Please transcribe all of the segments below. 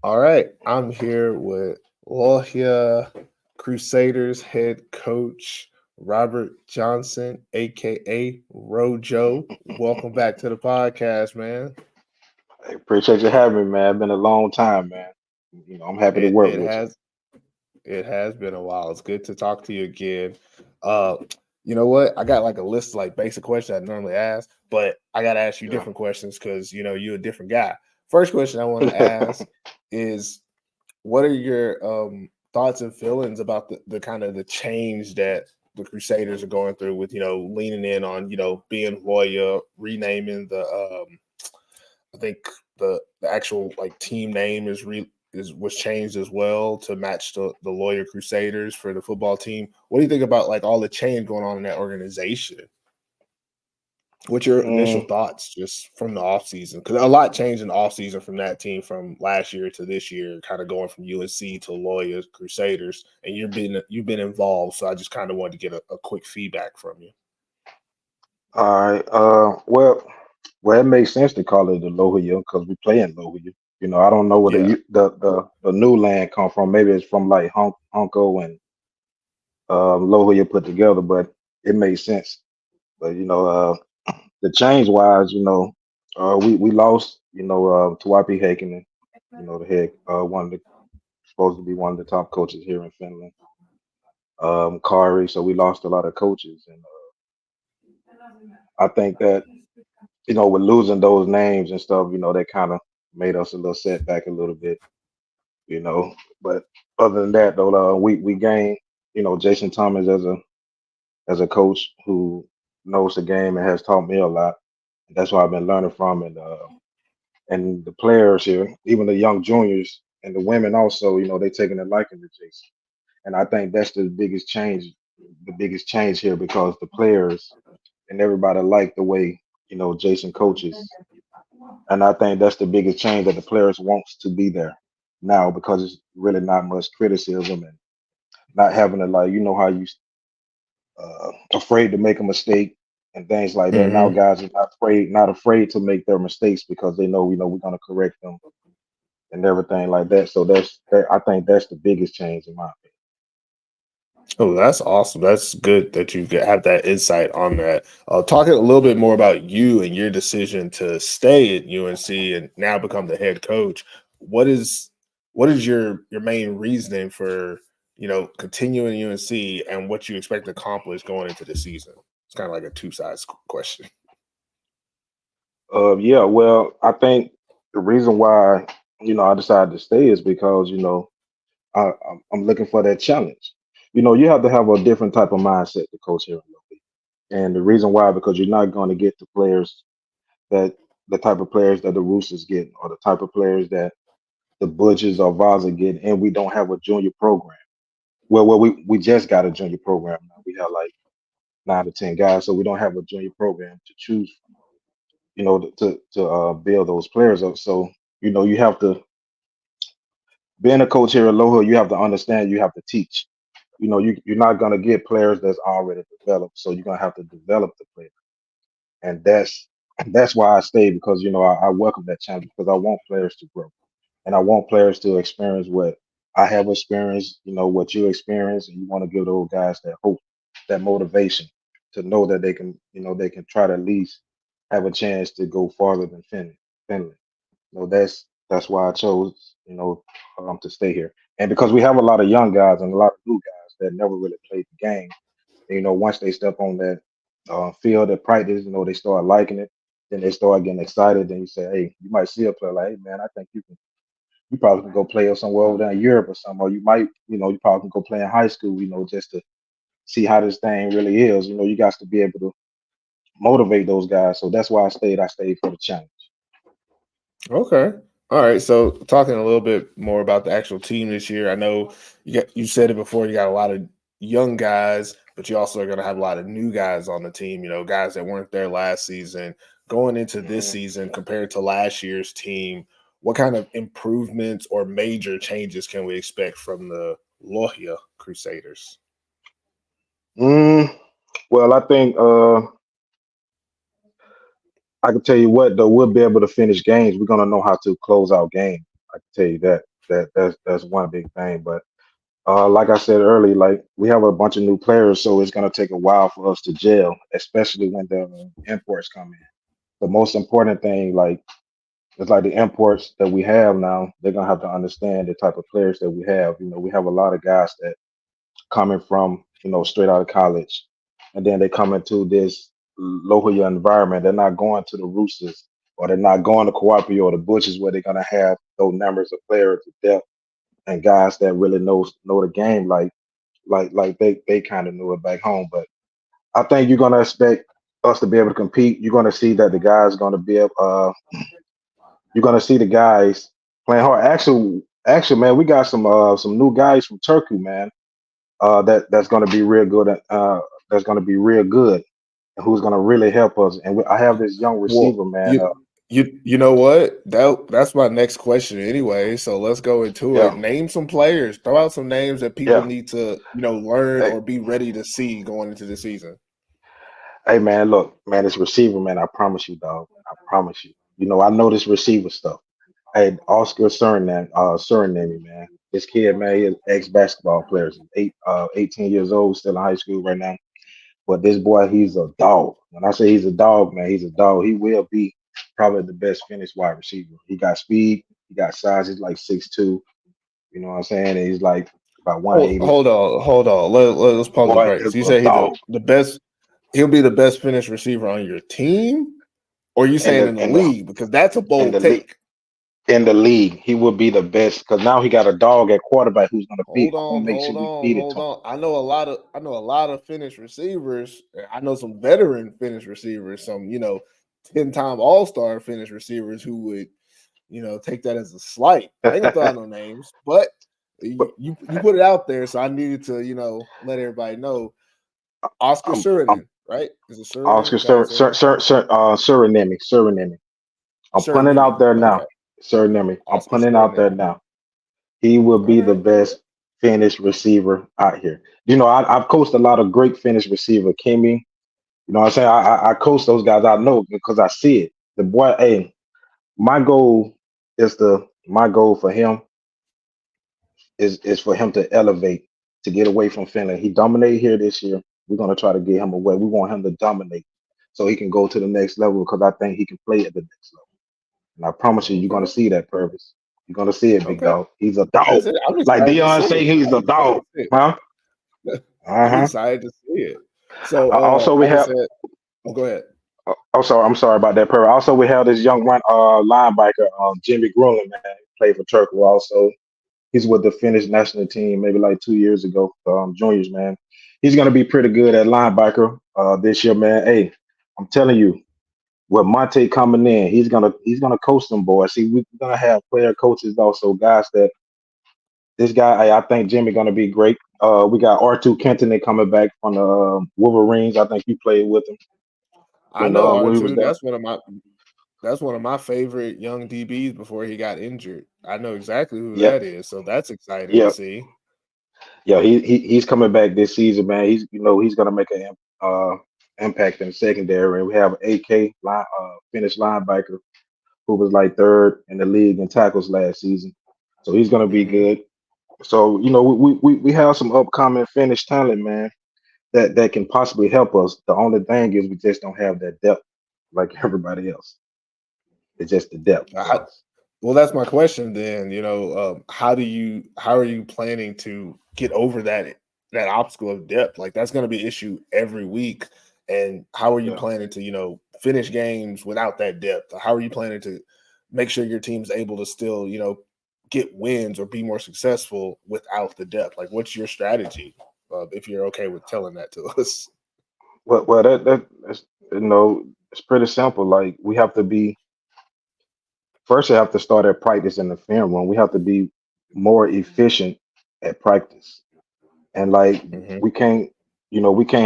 All right, I'm here with Lohja Crusaders head coach Robert Johnson, aka Rojo. Welcome back to the podcast, man. I appreciate you having me, man. It's been a long time, man. I'm happy to It work it with you. has it has been a while. It's good to talk to you again. Uh, you know what? I got like a list of like basic questions I normally ask, but I got to ask you Yeah. different questions because you're a different guy. First question I want to ask is what are your thoughts and feelings about the kind of the change that the Crusaders are going through with leaning in on being loyal, renaming the I think the actual like team name is was changed as well to match the Lawyer Crusaders for the football team. What do you think about like all the change going on in that organization? What's your initial Mm, thoughts just from the offseason? Because a lot changed in the offseason from that team from last year to this year, kind of going from UNC to Loyal Crusaders, and you've been involved. So I just kind of wanted to get a quick feedback from you. all right. Well, it makes sense to call it the Lohja because we play in Lohja. I don't know where the Yeah. u- the new land come from. Maybe it's from like Hunko and Lohja put together, but it makes sense. But the change wise, we lost, to YP Heikkinen, the head one of the supposed to be one of the top coaches here in Finland. Kari. So we lost a lot of coaches, and I think that with losing those names and stuff, that kind of made us a little setback a little bit, you know. But other than that, though, we gained, Jason Thomas as a coach who knows the game and has taught me a lot. That's what I've been learning from, and the players here, even the young juniors and the women also, they taking a liking to Jason. And I think that's the biggest change here because the players and everybody like the way Jason coaches, and I think that's the biggest change that the players wants to be there now because it's really not much criticism and not having to like how you afraid to make a mistake and things like that. Now Hmm. guys are not afraid to make their mistakes because they know we're gonna correct them and everything like that. So I think that's the biggest change in my Oh, that's awesome. That's good that you have that insight on that. Talking a little bit more about you and your decision to stay at UNC and now become the head coach. What is what is your main reasoning for continuing UNC and what you expect to accomplish going into the season? It's kind of like a two sides question. Yeah, well, I think the reason why I decided to stay is because I'm looking for that challenge. You have to have a different type of mindset to coach here in the league. And the reason why, because you're not going to get that the type of players that the Roosters get, or the type of players that the Butchers or Vaza get, and we don't have a junior program. Well, we just got a junior program now. We have like 9 to 10 guys, so we don't have a junior program to choose from. To build those players up. So you have to being a coach here at Aloha, you have to understand, you have to teach. You're not going to get players that's already developed, so you're going to have to develop the player, and that's why I stay because I welcome that challenge because I want players to grow, and I want players to experience what I have experienced, what you experience, and you want to give those guys that hope, that motivation to know that they can try to at least have a chance to go farther than Finland. That's why I chose, to stay here. And because we have a lot of young guys and a lot of new guys that never really played the game. And, once they step on that field at practice, they start liking it. Then they start getting excited. Then you say, hey, you might see a player like, hey, man, I think you probably can go play somewhere over there in Europe or something. Or you might, you probably can go play in high school, just to see how this thing really is. You got to be able to motivate those guys. So that's why I stayed. I stayed for the challenge. Okay. All right. So talking a little bit more about the actual team this year. I know you said it before, you got a lot of young guys, but you also are gonna have a lot of new guys on the team, guys that weren't there last season. Going into this Mhm. season compared to last year's team, what kind of improvements or major changes can we expect from the Lohja Crusaders? Mm, well, I think I can tell you what though, we'll be able to finish games. We're gonna know how to close out games. I can tell you that. That's one big thing. But like I said earlier, like we have a bunch of new players, so it's gonna take a while for us to gel, especially when the imports come in. The most important thing, like it's like the imports that we have now, they're gonna have to understand the type of players that we have. You know, we have a lot of guys that coming from, straight out of college, and then they come into this Lohja environment. They're not going to the Roosters or they're not going to Coopy or the Butchers where they're gonna have those numbers of players to depth and guys that really know the game like they kind of knew it back home. But I think you're gonna expect us to be able to compete. You're gonna see that the guys gonna be able you're gonna see the guys playing hard. Actually, man, we got some new guys from Turkey, man. That's gonna be real good. That's gonna be real good, and who's gonna really help us. And I have this young Well, receiver, man. you know what? That's my next question anyway. So let's go into it. Yeah, Name some players. Throw out some names that people yeah. need to, learn Hey, or be ready to see going into the season. hey, man, look, man, this receiver, man. I promise you, dog. I promise you. I know this receiver stuff. Hey, Oscar Suriname, man. This kid, man, he is ex-basketball player. He's 18 years old, still in high school right now. But this boy, he's a dog. When I say he's a dog, man, he's a dog. He will be probably the best finished wide receiver. He got speed, he got size. He's like 6'2". You know what I'm saying? And he's like about Hold, 180. hold on, hold on. Let's pump the Boy brakes. is You a say he's dog the best. He'll be the best finished receiver on your team, or you in saying the in the in the league? Because that's a in bold the league. take. In the league, he will be the best because now he got a dog at quarterback who's gonna feed. Hold I'm gonna on, make sure hold we on, feed it hold to him. on. I know a lot of finished receivers. I know some veteran finished receivers, some, 10-time all-star finished receivers who would, take that as a slight. I ain't gonna throw out no names, but But you put it out there, so I needed to, let everybody know. Oscar I'm Suriname, right? Is it Suriname? Oscar Is that how you say his name? Suriname. I'm putting it Suriname. out there now. Okay. Suriname. I'm Oscar putting it out there Suriname. now. He will All be the right. best finished receiver out here. I've coached a lot of great finished receiver. Kimmy, you know what I'm saying? I coach those guys. I know because I see it. The boy, hey, my goal my goal for him is for him to elevate, to get away from Finland. He dominated here this year. We're gonna try to get him away. We want him to dominate so he can go to the next level because I think he can play at the next level. And I promise you, you're gonna Okay. see that purpose. You're gonna see it, big Okay. dog. He's a dog. That's it. I'm Like excited to Dion see say, it. he's I'm a excited dog. to see Huh? it. I'm Uh-huh. excited to see it. So, Also, we like I have. said, oh, go ahead. I'm sorry about that. Purpose. Also, we have this young linebacker, Jimmy Grunland, man. He played for Turkey. Also, he's with the Finnish national team maybe like 2 years ago, juniors, man. He's gonna be pretty good at linebacker this year, man. Hey, I'm telling you, with Monte coming in, he's gonna coach them boys. See, we're gonna have player coaches also, guys that this guy, I think Jimmy gonna be great. We got R2 Kenton coming back from the Wolverines. I think you played with him I know when he was R2. there. That's one of my favorite young DBs before he got injured. I know exactly who Yeah, that is. So that's exciting to yeah, see. yeah. He's coming back this season, man. He's gonna make an impact in the secondary. And we have AK Finnish linebacker who was like third in the league in tackles last season. So he's gonna be Hmm. good. So we have some upcoming Finnish talent, man, that can possibly help us. The only thing is we just don't have that depth like everybody else. It's just the depth for us. Well, that's my question then. How are you planning to get over that obstacle of depth? Like that's going to be an issue every week. And how are you Yeah. planning to finish games without that depth? How are you planning to make sure your team's able to still get wins or be more successful without the depth? Like, what's your strategy? If you're okay with telling that to us. Well, that's it's pretty simple. Like we have to be first. We have to start at practice in the film room. We have to be more efficient at practice, and like Hmm. we can't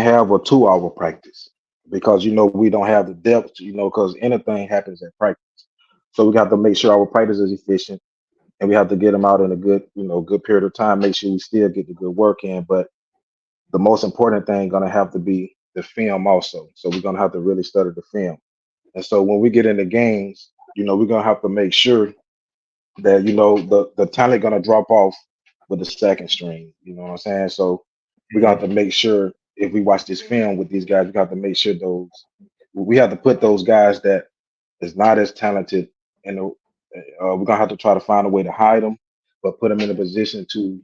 have a 2 hour practice because we don't have the depth. Because anything happens at practice. So we got to make sure our practice is efficient, and we have to get them out in a good period of time. Make sure we still get the good work in, but the most important thing gonna have to be the film also. So we're gonna have to really study the film. And so when we get into games, we're gonna have to make sure that the talent gonna drop off with the second string. You know what I'm saying? So we got to Mhm. make sure if we watch this film with these guys, we got to make sure we have to put those guys that is not as talented, and we're gonna have to try to find a way to hide them, but put them in a position to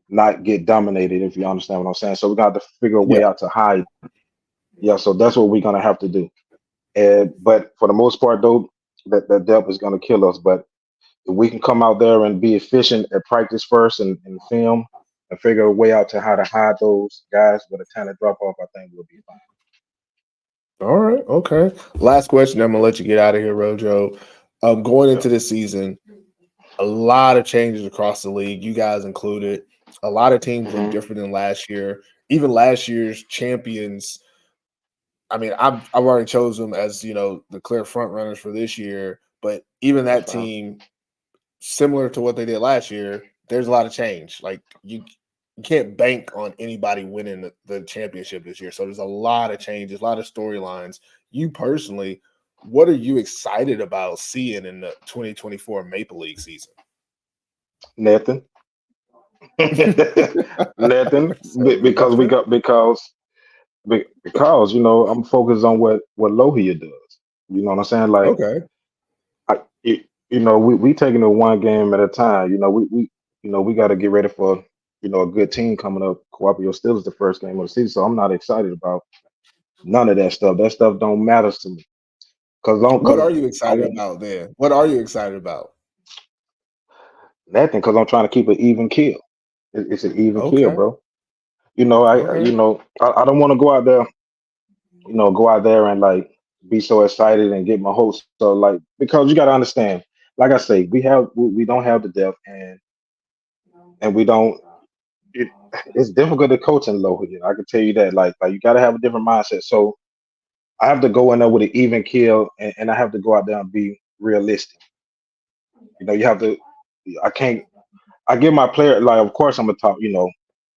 not get dominated. If you understand what I'm saying, so we got to figure a way Yeah. out to hide. Yeah, so that's what we're gonna have to do. And but for the most part, though, that depth is gonna kill us. But if we can come out there and be efficient at practice first and film and figure a way out to how to hide those guys with a talent drop off, I think we'll be All right. Okay. Last question. I'm gonna let you get out of here, Rojo. Going fine. into this season, a lot of changes across the league, you guys included. A lot of teams look Yeah. different than last year. Even last year's champions, I mean, I've already chose them as the clear front runners for this year. But even That's that fine. team, similar to what they did last year, there's a lot of change. Like you can't bank on anybody winning the championship this year. So there's a lot of changes, a lot of storylines. You personally, what are you excited about seeing in the 2024 Maple League season? Nothing. Nothing. So Because we nothing. got because I'm focused on what Lohia does. You know what I'm saying? Like Okay. we taking it one game at a time. We got to get ready for a good team coming up. Coopio still is the first game of the season, so I'm not excited about none of that stuff. That stuff don't matter to me What are because you I excited want about then? What are you excited about? nothing because I'm trying to keep an even kill. It's an even kill, Okay. bro. Okay. I don't want to go out there and like be so excited and get my hopes so like because you got to understand, like I say, we don't have the depth and we don't. It, it's difficult to coach in low. I can tell you that. Like you got to have a different mindset. So I have to go in there with an even kill, and I have to go out there and be realistic. You have to. I can't. I give my player like, of course, I'm gonna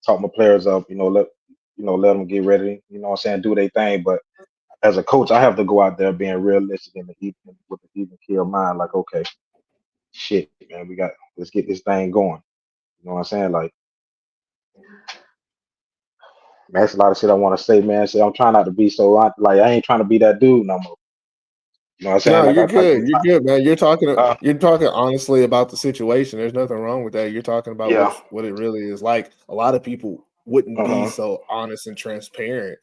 talk my players up. Let them get ready. You know what I'm saying? Do their thing. But as a coach, I have to go out there being realistic and even with the even kill mind. Like, okay, shit, man, let's get this thing going. You know what I'm saying? Like, man, that's a lot of shit I want to say, man. So I'm trying not to be like I ain't trying to be that dude no more. You know what I'm saying? No, Like you're good. I'm You're good, man. trying. You're talking honestly about the situation. There's nothing wrong with that. You're talking about Yeah. what it really is like. A lot of people wouldn't be Uh-huh. so honest and transparent.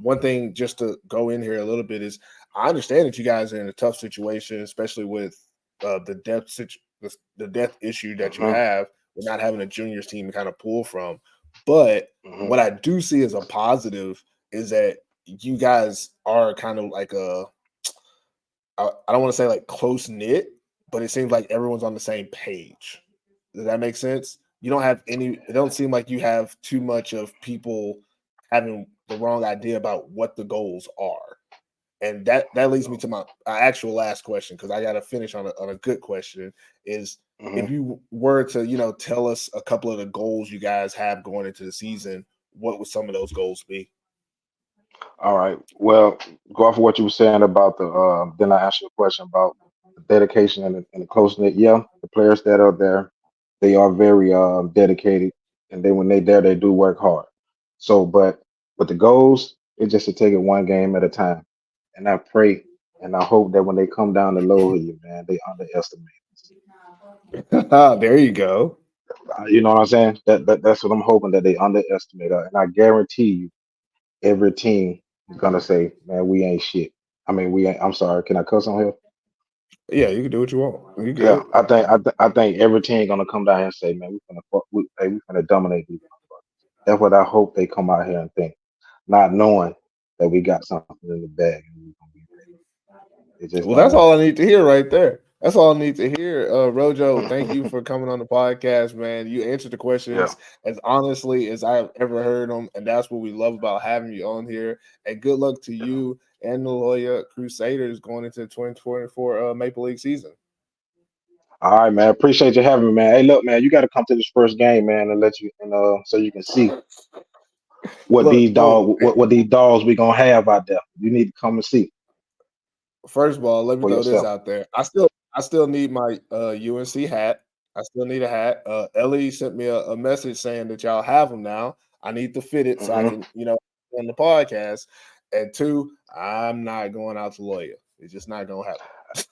One thing just to go in here a little bit is I understand that you guys are in a tough situation, especially with the depth issue that you Uh-huh. have with not having a juniors team to kind of pull from. But Uh-huh. what I do see as a positive is that you guys are kind of like I don't want to say like close knit, but it seems like everyone's on the same page. Does that make sense? You don't have any. It don't seem like you have too much of people having the wrong idea about what the goals are, and that leads me to my actual last question because I got to finish on a good question. Is Uh-huh. if you were to tell us a couple of the goals you guys have going into the season, what would some of those goals be? All right. Well, go off of what you were saying about the then I asked you a question about the dedication and the close knit. Yeah, the players that are there, they are very dedicated, and then when they there, they do work hard. So, but with the goals, it's just to take it one game at a time. And I pray and I hope that when they come down the low here, man, they underestimate us. There you go. You know what I'm saying? That's what I'm hoping that they underestimate us. And I guarantee you, every team is gonna say, "Man, we ain't shit." I mean, we ain't. I'm sorry. Can I cuss on here? Yeah, you can do what you want. You Yeah, good. I think every team gonna come down here and say, "Man, we finna dominate these motherfuckers." That's what I hope they come out here and think, not knowing that we got something in the bag and we gonna be ready. They just Well, don't that's want all I need to hear right there. That's all I need to hear. Rojo, thank you that. for coming on the podcast, man. You answered the Yeah. questions as honestly as I've ever heard them, and that's what we love about having you on here. And good luck to you and the Lohja Crusaders going into the 2024 Maple League season. All right, man. Appreciate you having me, man. Hey, look, man, you got to come to this first game, man, and let you and so you can see Look, no. what these dogs we gonna have out there. You need to come and see First of all, let me for throw this yourself. out there. I still I still need my UNC hat. I still need a hat. Ellie sent me a message saying that y'all have them now. I need to fit it so I Hmm. can, on the podcast. And two, I'm not going out to Lohja. It's just not gonna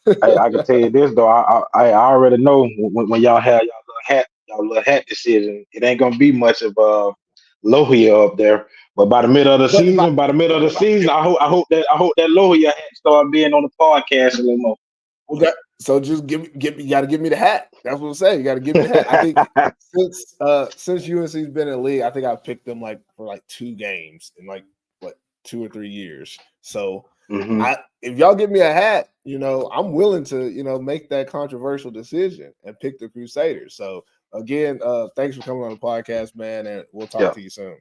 I happen. can tell you this though. I already know when y'all have y'all little hat decision, it ain't gonna be much of Lohia up there. But by the middle of the But if I season, I hope that Lohia hat start being on the podcast a little more. well, so just you got to give me the hat. That's what I'm saying. You got to give me the hat. I think since UNC's been in the league, I think I've picked them for 2 games in 2 or 3 years. So Hmm. if y'all give me a hat, I'm willing to make that controversial decision and pick the Crusaders. So again, thanks for coming on the podcast, man, and we'll talk Yeah. to you soon.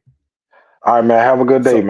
All right, man. Have a good day, So man.